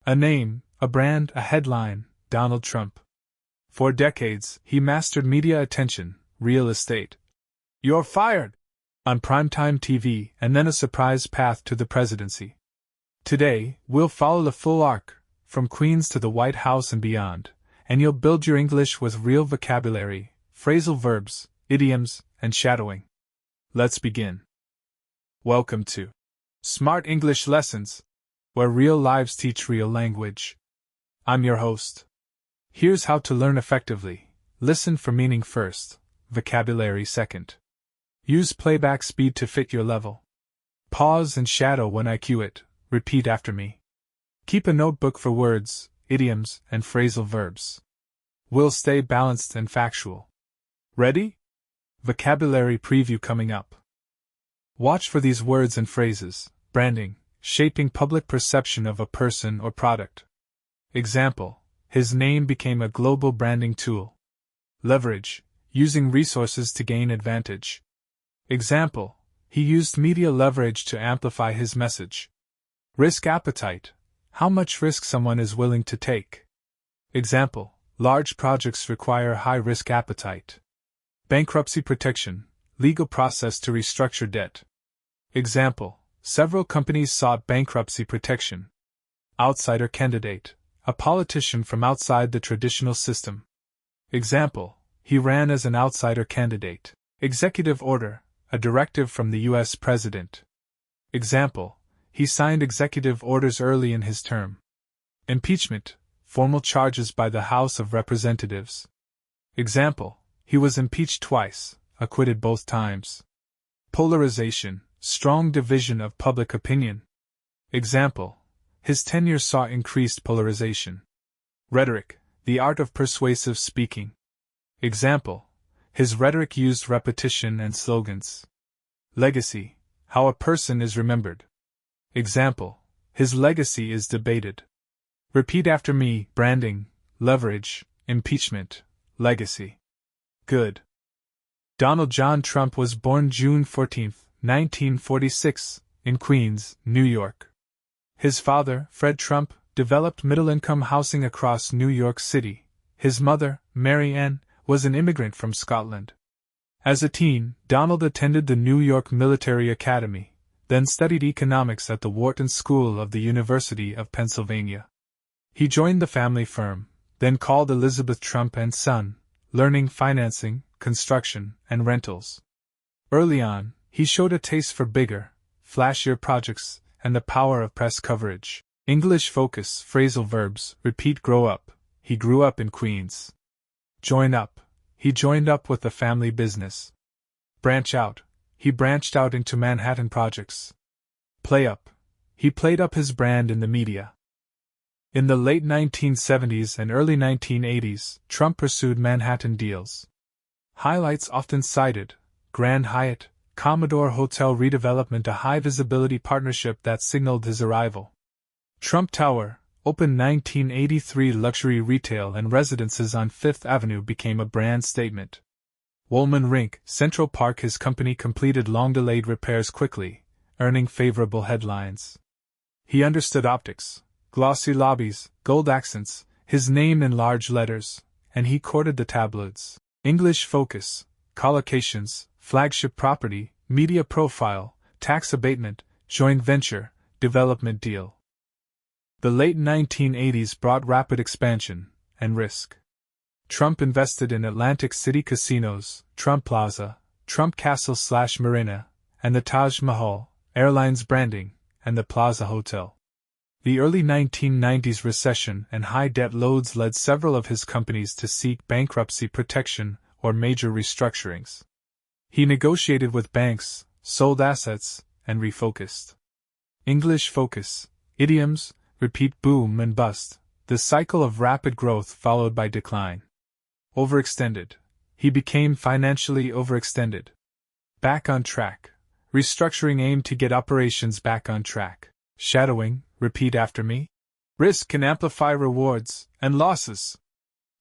A name, a brand, a headline, Donald Trump. For decades, he mastered media attention, real estate. You're fired! On primetime TV, and then a surprise path to the presidency. Today, we'll follow the full arc, from Queens to the White House and beyond, and you'll build your English with real vocabulary, phrasal verbs, idioms, and shadowing. Let's begin. Welcome to Smart English Lessons, where real lives teach real language. I'm your host. Here's how to learn effectively. Listen for meaning first, vocabulary second. Use playback speed to fit your level. Pause and shadow when I cue it. Repeat after me. Keep a notebook for words, idioms, and phrasal verbs. We'll stay balanced and factual. Ready? Vocabulary preview coming up. Watch for these words and phrases. Branding, shaping public perception of a person or product. Example, his name became a global branding tool. Leverage, using resources to gain advantage. Example, he used media leverage to amplify his message. Risk appetite, how much risk someone is willing to take. Example, large projects require high risk appetite. Bankruptcy protection, legal process to restructure debt. Example, several companies sought bankruptcy protection. Outsider candidate, a politician from outside the traditional system. Example, he ran as an outsider candidate. Executive order, a directive from the U.S. President. Example, he signed executive orders early in his term. Impeachment, formal charges by the House of Representatives. Example, he was impeached twice, acquitted both times. Polarization, strong division of public opinion. Example, his tenure saw increased polarization. Rhetoric, the art of persuasive speaking. Example, his rhetoric used repetition and slogans. Legacy, how a person is remembered. Example, his legacy is debated. Repeat after me. Branding, leverage, impeachment, legacy. Good. Donald John Trump was born June 14, 1946, in Queens, New York. His father, Fred Trump, developed middle-income housing across New York City. His mother, Mary Ann, was an immigrant from Scotland. As a teen, Donald attended the New York Military Academy, then studied economics at the Wharton School of the University of Pennsylvania. He joined the family firm, then called Elizabeth Trump and Son, learning financing, construction, and rentals. Early on, he showed a taste for bigger, flashier projects and the power of press coverage. English focus, phrasal verbs, repeat. Grow up, he grew up in Queens. Join up, he joined up with the family business. Branch out, he branched out into Manhattan projects. Play up, he played up his brand in the media. In the late 1970s and early 1980s, Trump pursued Manhattan deals. Highlights often cited: Grand Hyatt, Commodore Hotel redevelopment, a high-visibility partnership that signaled his arrival. Trump Tower, opened 1983. Luxury retail and residences on Fifth Avenue became a brand statement. Woolman Rink, Central Park. His company completed long-delayed repairs quickly, earning favorable headlines. He understood optics, glossy lobbies, gold accents, his name in large letters, and he courted the tabloids. English focus, collocations, flagship property, media profile, tax abatement, joint venture, development deal. The late 1980s brought rapid expansion and risk. Trump invested in Atlantic City casinos, Trump Plaza, Trump Castle/Marina, and the Taj Mahal, airlines branding, and the Plaza Hotel. The early 1990s recession and high debt loads led several of his companies to seek bankruptcy protection or major restructurings. He negotiated with banks, sold assets, and refocused. English focus, idioms, repeat. Boom and bust, the cycle of rapid growth followed by decline. Overextended, he became financially overextended. Back on track, restructuring aimed to get operations back on track. Shadowing, repeat after me. Risk can amplify rewards and losses.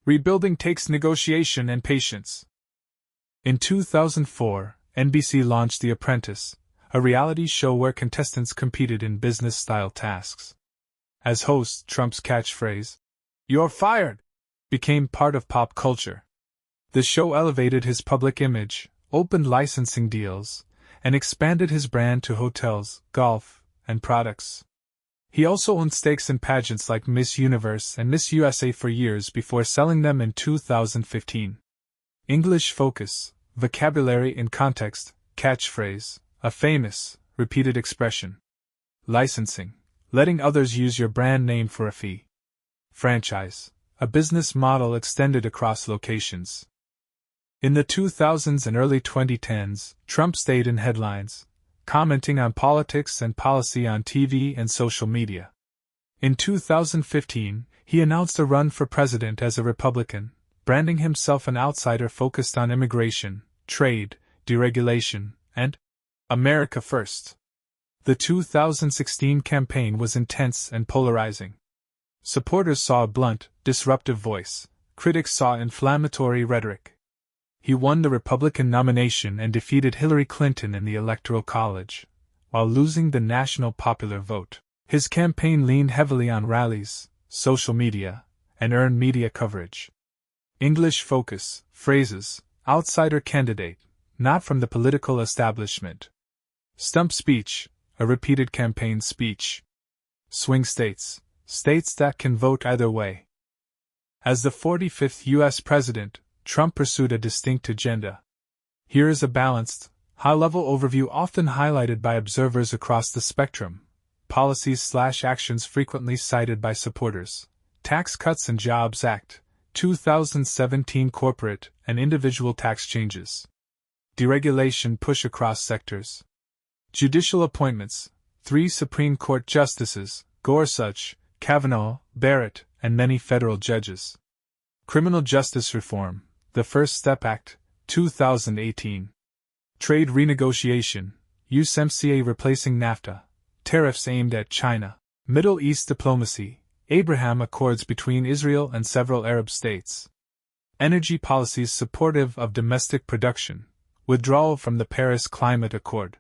Rebuilding takes negotiation and patience. In 2004, NBC launched The Apprentice, a reality show where contestants competed in business-style tasks. As host, Trump's catchphrase, "You're fired," became part of pop culture. The show elevated his public image, opened licensing deals, and expanded his brand to hotels, golf, and products. He also owned stakes in pageants like Miss Universe and Miss USA for years before selling them in 2015. English focus, vocabulary in context, catchphrase, a famous, repeated expression. Licensing, letting others use your brand name for a fee. Franchise, a business model extended across locations. In the 2000s and early 2010s, Trump stayed in headlines, commenting on politics and policy on TV and social media. In 2015, he announced a run for president as a Republican, branding himself an outsider focused on immigration, trade, deregulation, and America First. The 2016 campaign was intense and polarizing. Supporters saw a blunt, disruptive voice. Critics saw inflammatory rhetoric. He won the Republican nomination and defeated Hillary Clinton in the Electoral College, while losing the national popular vote. His campaign leaned heavily on rallies, social media, and earned media coverage. English focus, phrases, outsider candidate, not from the political establishment. Stump speech, a repeated campaign speech. Swing states, states that can vote either way. As the 45th U.S. president, Trump pursued a distinct agenda. Here is a balanced, high-level overview often highlighted by observers across the spectrum. Policies/actions frequently cited by supporters. Tax Cuts and Jobs Act, 2017 corporate and individual tax changes. Deregulation push across sectors. Judicial appointments, 3 Supreme Court justices, Gorsuch, Kavanaugh, Barrett, and many federal judges. Criminal justice reform, the First Step Act, 2018. Trade renegotiation, USMCA replacing NAFTA, tariffs aimed at China. Middle East diplomacy, Abraham Accords between Israel and several Arab states. Energy policies supportive of domestic production, withdrawal from the Paris Climate Accord.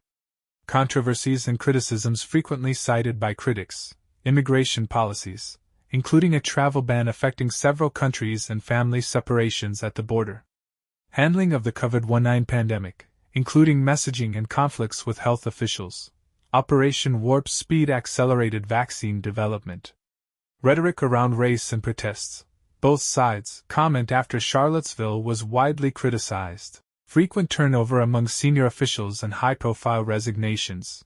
Controversies and criticisms frequently cited by critics. Immigration policies, including a travel ban affecting several countries and family separations at the border. Handling of the COVID-19 pandemic, including messaging and conflicts with health officials. Operation Warp Speed accelerated vaccine development. Rhetoric around race and protests. Both sides. Comment after Charlottesville was widely criticized. Frequent turnover among senior officials and high-profile resignations.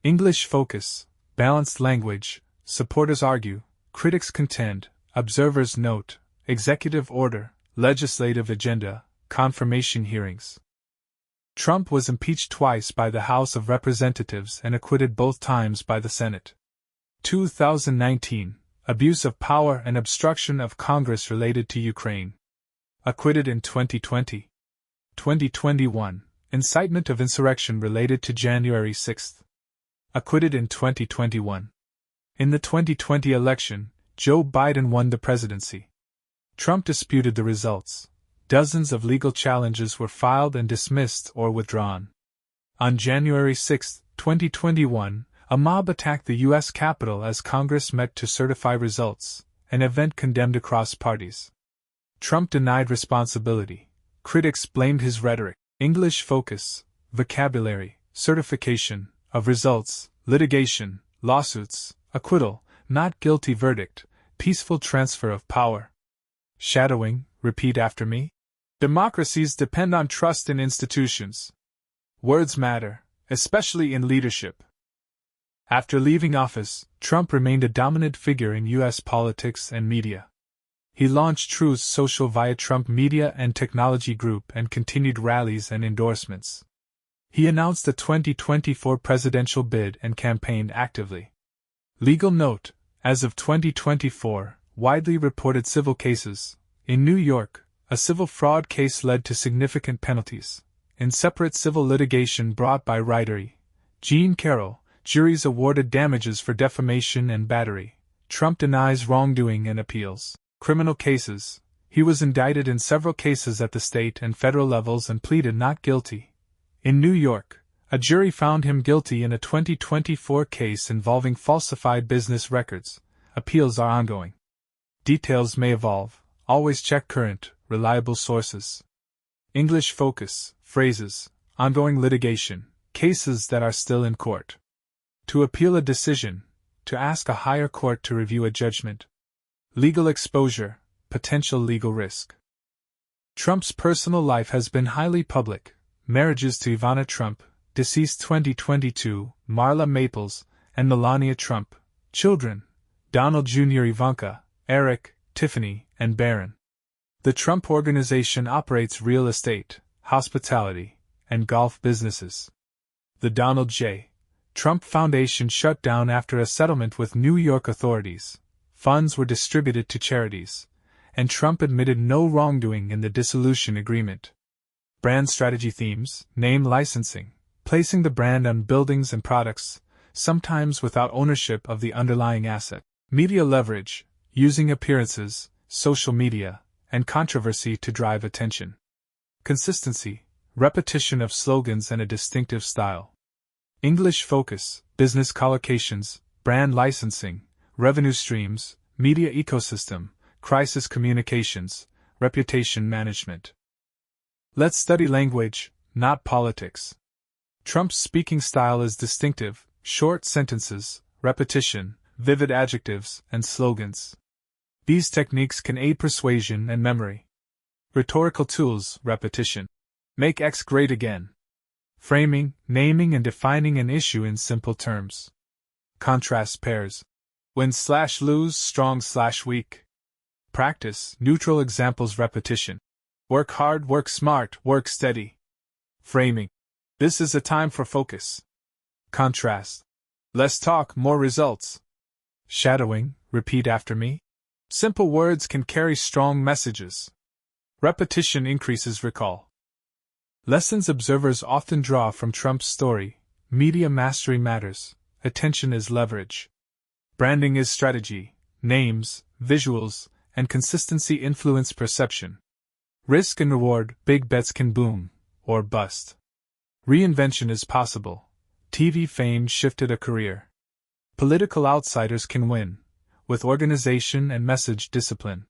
English focus, balanced language, supporters argue, critics contend, observers note, executive order, legislative agenda, confirmation hearings. Trump was impeached twice by the House of Representatives and acquitted both times by the Senate. 2019, abuse of power and obstruction of Congress related to Ukraine. Acquitted in 2020. 2021, incitement of insurrection related to January 6. Acquitted in 2021. In the 2020 election, Joe Biden won the presidency. Trump disputed the results. Dozens of legal challenges were filed and dismissed or withdrawn. On January 6, 2021, a mob attacked the U.S. Capitol as Congress met to certify results, an event condemned across parties. Trump denied responsibility. Critics blamed his rhetoric. English focus, vocabulary, certification, of results, litigation, lawsuits, acquittal, not guilty verdict, peaceful transfer of power. Shadowing, repeat after me. Democracies depend on trust in institutions. Words matter, especially in leadership. After leaving office, Trump remained a dominant figure in U.S. politics and media. He launched Truth Social via Trump Media and Technology Group and continued rallies and endorsements. He announced the 2024 presidential bid and campaigned actively. Legal note, as of 2024, widely reported civil cases. In New York, a civil fraud case led to significant penalties. In separate civil litigation brought by writer Jean Carroll, juries awarded damages for defamation and battery. Trump denies wrongdoing and appeals. Criminal cases. He was indicted in several cases at the state and federal levels and pleaded not guilty. In New York, a jury found him guilty in a 2024 case involving falsified business records, appeals are ongoing. Details may evolve, always check current, reliable sources. English focus, phrases, ongoing litigation, cases that are still in court. To appeal a decision, to ask a higher court to review a judgment. Legal exposure, potential legal risk. Trump's personal life has been highly public. Marriages to Ivana Trump, deceased 2022, Marla Maples, and Melania Trump. Children, Donald Jr. Ivanka, Eric, Tiffany, and Barron. The Trump Organization operates real estate, hospitality, and golf businesses. The Donald J. Trump Foundation shut down after a settlement with New York authorities. Funds were distributed to charities, and Trump admitted no wrongdoing in the dissolution agreement. Brand strategy themes, name licensing, placing the brand on buildings and products, sometimes without ownership of the underlying asset. Media leverage, using appearances, social media, and controversy to drive attention. Consistency, repetition of slogans and a distinctive style. English focus, business collocations, brand licensing, revenue streams, media ecosystem, crisis communications, reputation management. Let's study language, not politics. Trump's speaking style is distinctive, short sentences, repetition, vivid adjectives, and slogans. These techniques can aid persuasion and memory. Rhetorical tools, repetition. Make X great again. Framing, naming and defining an issue in simple terms. Contrast pairs. Win/lose, strong/weak. Practice, neutral examples, repetition. Work hard, work smart, work steady. Framing. This is a time for focus. Contrast. Less talk, more results. Shadowing, repeat after me. Simple words can carry strong messages. Repetition increases recall. Lessons observers often draw from Trump's story: media mastery matters, attention is leverage. Branding is strategy, names, visuals, and consistency influence perception. Risk and reward, big bets can boom, or bust. Reinvention is possible. TV fame shifted a career. Political outsiders can win, with organization and message discipline.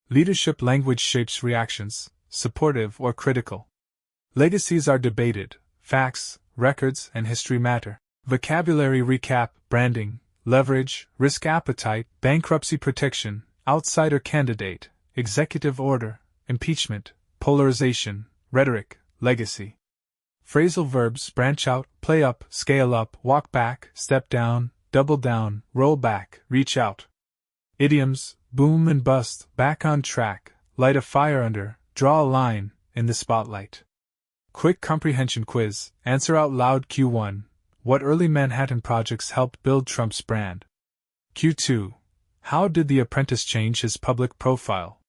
Leadership language shapes reactions, supportive or critical. Legacies are debated, facts, records, and history matter. Vocabulary recap, branding, leverage, risk appetite, bankruptcy protection, outsider candidate, executive order, impeachment, polarization, rhetoric, legacy. Phrasal verbs, branch out, play up, scale up, walk back, step down, double down, roll back, reach out. Idioms, boom and bust, back on track, light a fire under, draw a line, in the spotlight. Quick comprehension quiz, answer out loud. Q1. What early Manhattan projects helped build Trump's brand? Q2. How did the Apprentice change his public profile?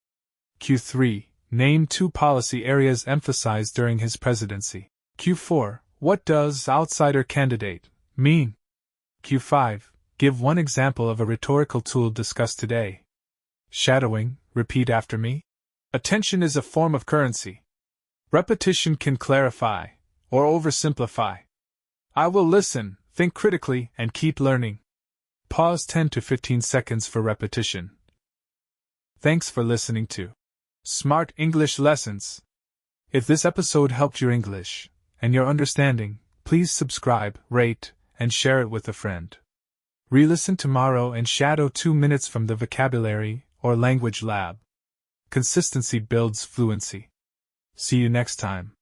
Q3. Name 2 policy areas emphasized during his presidency. Q4. What does outsider candidate mean? Q5. Give one example of a rhetorical tool discussed today. Shadowing, repeat after me. Attention is a form of currency. Repetition can clarify, or oversimplify. I will listen, think critically, and keep learning. Pause 10 to 15 seconds for repetition. Thanks for listening to Smart English Lessons. If this episode helped your English and your understanding, please subscribe, rate, and share it with a friend. Re-listen tomorrow and shadow 2 minutes from the vocabulary or language lab. Consistency builds fluency. See you next time.